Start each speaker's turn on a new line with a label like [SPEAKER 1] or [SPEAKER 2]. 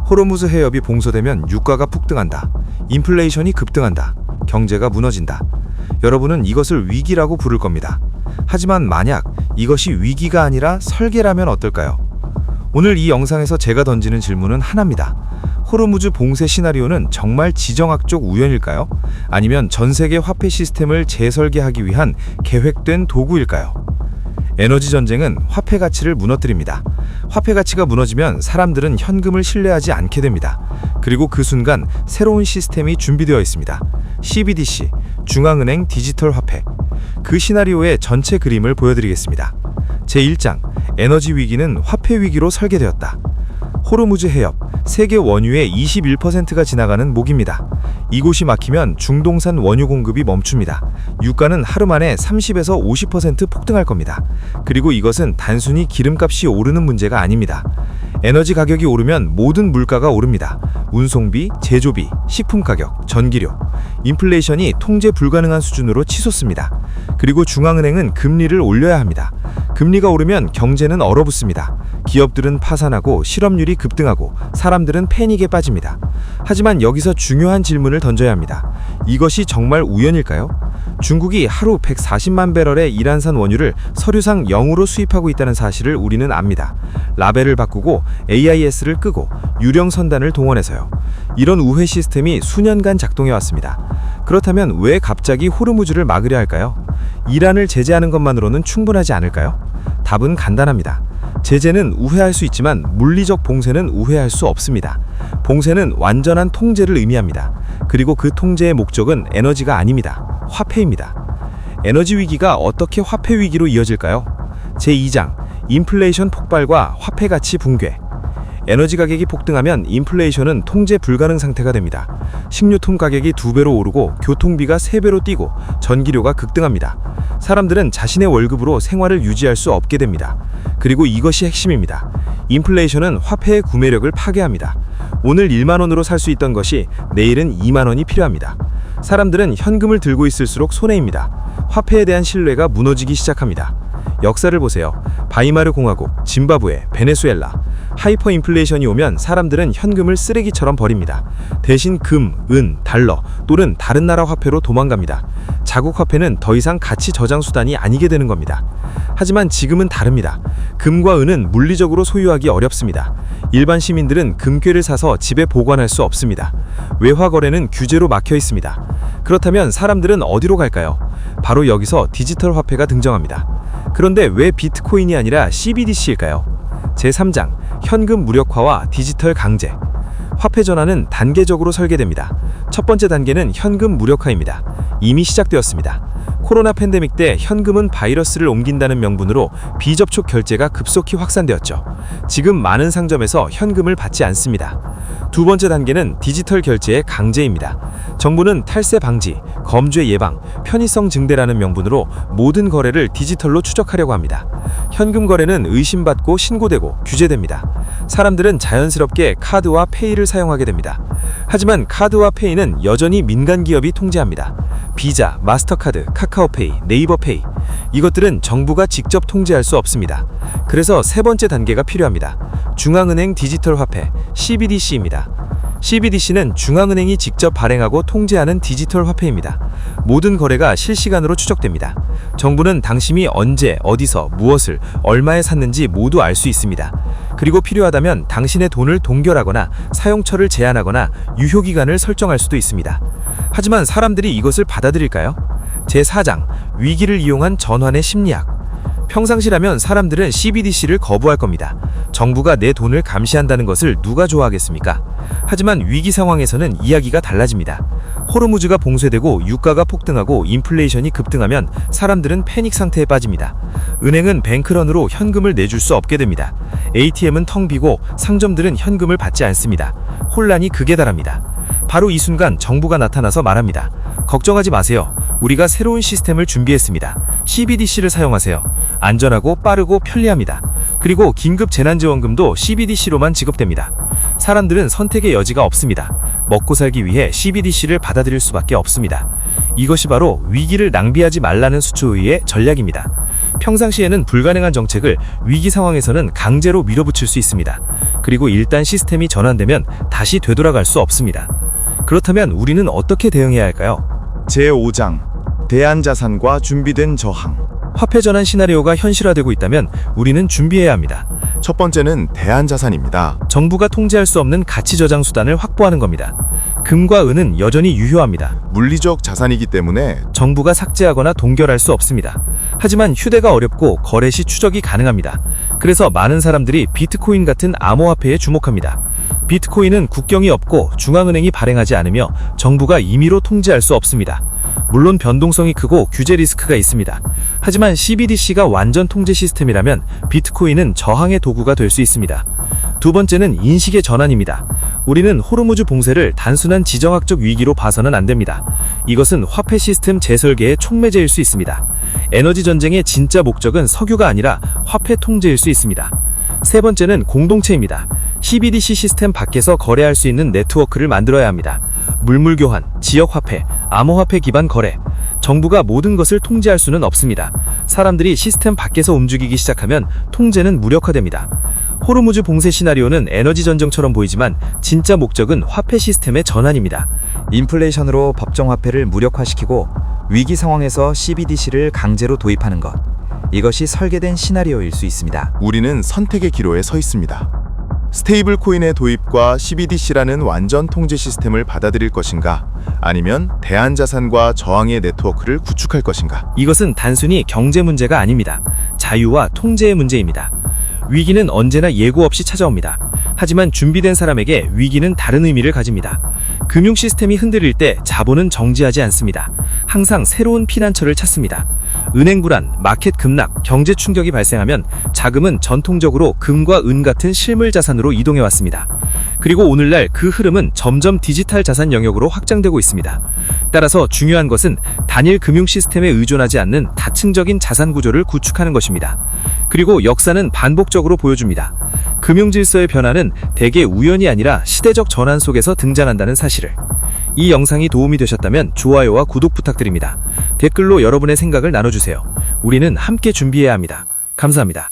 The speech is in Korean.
[SPEAKER 1] 호르무즈 해협이 봉쇄되면 유가가 폭등한다. 인플레이션이 급등한다. 경제가 무너진다. 여러분은 이것을 위기라고 부를 겁니다. 하지만 만약 이것이 위기가 아니라 설계라면 어떨까요? 오늘 이 영상에서 제가 던지는 질문은 하나입니다. 호르무즈 봉쇄 시나리오는 정말 지정학적 우연일까요? 아니면 전 세계 화폐 시스템을 재설계하기 위한 계획된 도구일까요? 에너지 전쟁은 화폐 가치를 무너뜨립니다. 화폐 가치가 무너지면 사람들은 현금을 신뢰하지 않게 됩니다. 그리고 그 순간 새로운 시스템이 준비되어 있습니다. CBDC, 중앙은행 디지털 화폐. 그 시나리오의 전체 그림을 보여드리겠습니다. 제1장, 에너지 위기는 화폐 위기로 설계되었다. 호르무즈 해협, 세계 원유의 21%가 지나가는 목입니다. 이곳이 막히면 중동산 원유 공급이 멈춥니다. 유가는 하루 만에 30에서 50% 폭등할 겁니다. 그리고 이것은 단순히 기름값이 오르는 문제가 아닙니다. 에너지 가격이 오르면 모든 물가가 오릅니다. 운송비, 제조비, 식품 가격, 전기료. 인플레이션이 통제 불가능한 수준으로 치솟습니다. 그리고 중앙은행은 금리를 올려야 합니다. 금리가 오르면 경제는 얼어붙습니다. 기업들은 파산하고 실업률이 급등하고 사람들은 패닉에 빠집니다. 하지만 여기서 중요한 질문을 던져야 합니다. 이것이 정말 우연일까요? 중국이 하루 140만 배럴의 이란산 원유를 서류상 0으로 수입하고 있다는 사실을 우리는 압니다. 라벨을 바꾸고 AIS를 끄고 유령 선단을 동원해서요. 이런 우회 시스템이 수년간 작동해 왔습니다. 그렇다면 왜 갑자기 호르무즈를 막으려 할까요? 이란을 제재하는 것만으로는 충분하지 않을까요? 답은 간단합니다. 제재는 우회할 수 있지만 물리적 봉쇄는 우회할 수 없습니다. 봉쇄는 완전한 통제를 의미합니다. 그리고 그 통제의 목적은 에너지가 아닙니다. 화폐입니다. 에너지 위기가 어떻게 화폐 위기로 이어질까요? 제2장, 인플레이션 폭발과 화폐 가치 붕괴. 에너지 가격이 폭등하면 인플레이션은 통제 불가능 상태가 됩니다. 식료품 가격이 2배로 오르고 교통비가 3배로 뛰고 전기료가 급등합니다. 사람들은 자신의 월급으로 생활을 유지할 수 없게 됩니다. 그리고 이것이 핵심입니다. 인플레이션은 화폐의 구매력을 파괴합니다. 오늘 1만 원으로 살 수 있던 것이 내일은 2만 원이 필요합니다. 사람들은 현금을 들고 있을수록 손해입니다. 화폐에 대한 신뢰가 무너지기 시작합니다. 역사를 보세요. 바이마르 공화국, 짐바브웨, 베네수엘라. 하이퍼 인플레이션이 오면 사람들은 현금을 쓰레기처럼 버립니다. 대신 금, 은, 달러 또는 다른 나라 화폐로 도망갑니다. 자국 화폐는 더 이상 가치 저장 수단이 아니게 되는 겁니다. 하지만 지금은 다릅니다. 금과 은은 물리적으로 소유하기 어렵습니다. 일반 시민들은 금괴를 사서 집에 보관할 수 없습니다. 외화 거래는 규제로 막혀 있습니다. 그렇다면 사람들은 어디로 갈까요? 바로 여기서 디지털 화폐가 등장합니다. 그런데 왜 비트코인이 아니라 CBDC일까요? 제3장, 현금 무력화와 디지털 강제. 화폐 전환은 단계적으로 설계됩니다. 첫 번째 단계는 현금 무력화입니다. 이미 시작되었습니다. 코로나 팬데믹 때 현금은 바이러스를 옮긴다는 명분으로 비접촉 결제가 급속히 확산되었죠. 지금 많은 상점에서 현금을 받지 않습니다. 두 번째 단계는 디지털 결제의 강제입니다. 정부는 탈세 방지, 검죄 예방, 편의성 증대라는 명분으로 모든 거래를 디지털로 추적하려고 합니다. 현금 거래는 의심받고 신고되고 규제됩니다. 사람들은 자연스럽게 카드와 페이를 사용하게 됩니다. 하지만 카드와 페이는 여전히 민간 기업이 통제합니다. 비자, 마스터카드, 카카오페이, 네이버페이. 이것들은 정부가 직접 통제할 수 없습니다. 그래서 세 번째 단계가 필요합니다. 중앙은행 디지털 화폐, CBDC입니다. CBDC는 중앙은행이 직접 발행하고 통제하는 디지털 화폐입니다. 모든 거래가 실시간으로 추적됩니다. 정부는 당신이 언제, 어디서, 무엇을, 얼마에 샀는지 모두 알 수 있습니다. 그리고 필요하다면 당신의 돈을 동결하거나 사용처를 제한하거나 유효기간을 설정할 수도 있습니다. 하지만 사람들이 이것을 받아들일까요? 제4장, 위기를 이용한 전환의 심리학. 평상시라면 사람들은 CBDC를 거부할 겁니다. 정부가 내 돈을 감시한다는 것을 누가 좋아하겠습니까? 하지만 위기 상황에서는 이야기가 달라집니다. 호르무즈가 봉쇄되고 유가가 폭등하고 인플레이션이 급등하면 사람들은 패닉 상태에 빠집니다. 은행은 뱅크런으로 현금을 내줄 수 없게 됩니다. ATM은 텅 비고 상점들은 현금을 받지 않습니다. 혼란이 극에 달합니다. 바로 이 순간 정부가 나타나서 말합니다. 걱정하지 마세요. 우리가 새로운 시스템을 준비했습니다. CBDC를 사용하세요. 안전하고 빠르고 편리합니다. 그리고 긴급 재난지원금도 CBDC로만 지급됩니다. 사람들은 선택의 여지가 없습니다. 먹고 살기 위해 CBDC를 받아들일 수밖에 없습니다. 이것이 바로 위기를 낭비하지 말라는 수초의의 전략입니다. 평상시에는 불가능한 정책을 위기 상황에서는 강제로 밀어붙일 수 있습니다. 그리고 일단 시스템이 전환되면 다시 되돌아갈 수 없습니다. 그렇다면 우리는 어떻게 대응해야 할까요?
[SPEAKER 2] 제5장 대안자산과 준비된 저항.
[SPEAKER 1] 화폐 전환 시나리오가 현실화되고 있다면 우리는 준비해야 합니다.
[SPEAKER 2] 첫 번째는 대안자산입니다.
[SPEAKER 1] 정부가 통제할 수 없는 가치 저장 수단을 확보하는 겁니다. 금과 은은 여전히 유효합니다.
[SPEAKER 2] 물리적 자산이기 때문에
[SPEAKER 1] 정부가 삭제하거나 동결할 수 없습니다. 하지만 휴대가 어렵고 거래 시 추적이 가능합니다. 그래서 많은 사람들이 비트코인 같은 암호화폐에 주목합니다. 비트코인은 국경이 없고 중앙은행이 발행하지 않으며 정부가 임의로 통제할 수 없습니다. 물론 변동성이 크고 규제 리스크가 있습니다. 하지만 CBDC가 완전 통제 시스템이라면 비트코인은 저항의 도구가 될 수 있습니다. 두 번째는 인식의 전환입니다. 우리는 호르무즈 봉쇄를 단순한 지정학적 위기로 봐서는 안 됩니다. 이것은 화폐 시스템 재설계의 촉매제일 수 있습니다. 에너지 전쟁의 진짜 목적은 석유가 아니라 화폐 통제일 수 있습니다. 세 번째는 공동체입니다. CBDC 시스템 밖에서 거래할 수 있는 네트워크를 만들어야 합니다. 물물 교환, 지역 화폐, 암호화폐 기반 거래. 정부가 모든 것을 통제할 수는 없습니다. 사람들이 시스템 밖에서 움직이기 시작하면 통제는 무력화됩니다. 호르무즈 봉쇄 시나리오는 에너지 전쟁처럼 보이지만 진짜 목적은 화폐 시스템의 전환입니다.
[SPEAKER 3] 인플레이션으로 법정 화폐를 무력화시키고 위기 상황에서 CBDC를 강제로 도입하는 것. 이것이 설계된 시나리오일 수 있습니다.
[SPEAKER 2] 우리는 선택의 기로에 서 있습니다. 스테이블 코인의 도입과 CBDC라는 완전 통제 시스템을 받아들일 것인가, 아니면 대안자산과 저항의 네트워크를 구축할 것인가.
[SPEAKER 1] 이것은 단순히 경제 문제가 아닙니다. 자유와 통제의 문제입니다. 위기는 언제나 예고 없이 찾아옵니다. 하지만 준비된 사람에게 위기는 다른 의미를 가집니다. 금융 시스템이 흔들릴 때 자본은 정지하지 않습니다. 항상 새로운 피난처를 찾습니다. 은행 불안, 마켓 급락, 경제 충격이 발생하면 자금은 전통적으로 금과 은 같은 실물 자산으로 이동해 왔습니다. 그리고 오늘날 그 흐름은 점점 디지털 자산 영역으로 확장되고 있습니다. 따라서 중요한 것은 단일 금융 시스템에 의존하지 않는 다층적인 자산 구조를 구축하는 것입니다. 그리고 역사는 반복적으로 보여줍니다. 금융 질서의 변화는 대개 우연이 아니라 시대적 전환 속에서 등장한다는 사실을. 이 영상이 도움이 되셨다면 좋아요와 구독 부탁드립니다. 댓글로 여러분의 생각을 나눠주세요. 우리는 함께 준비해야 합니다. 감사합니다.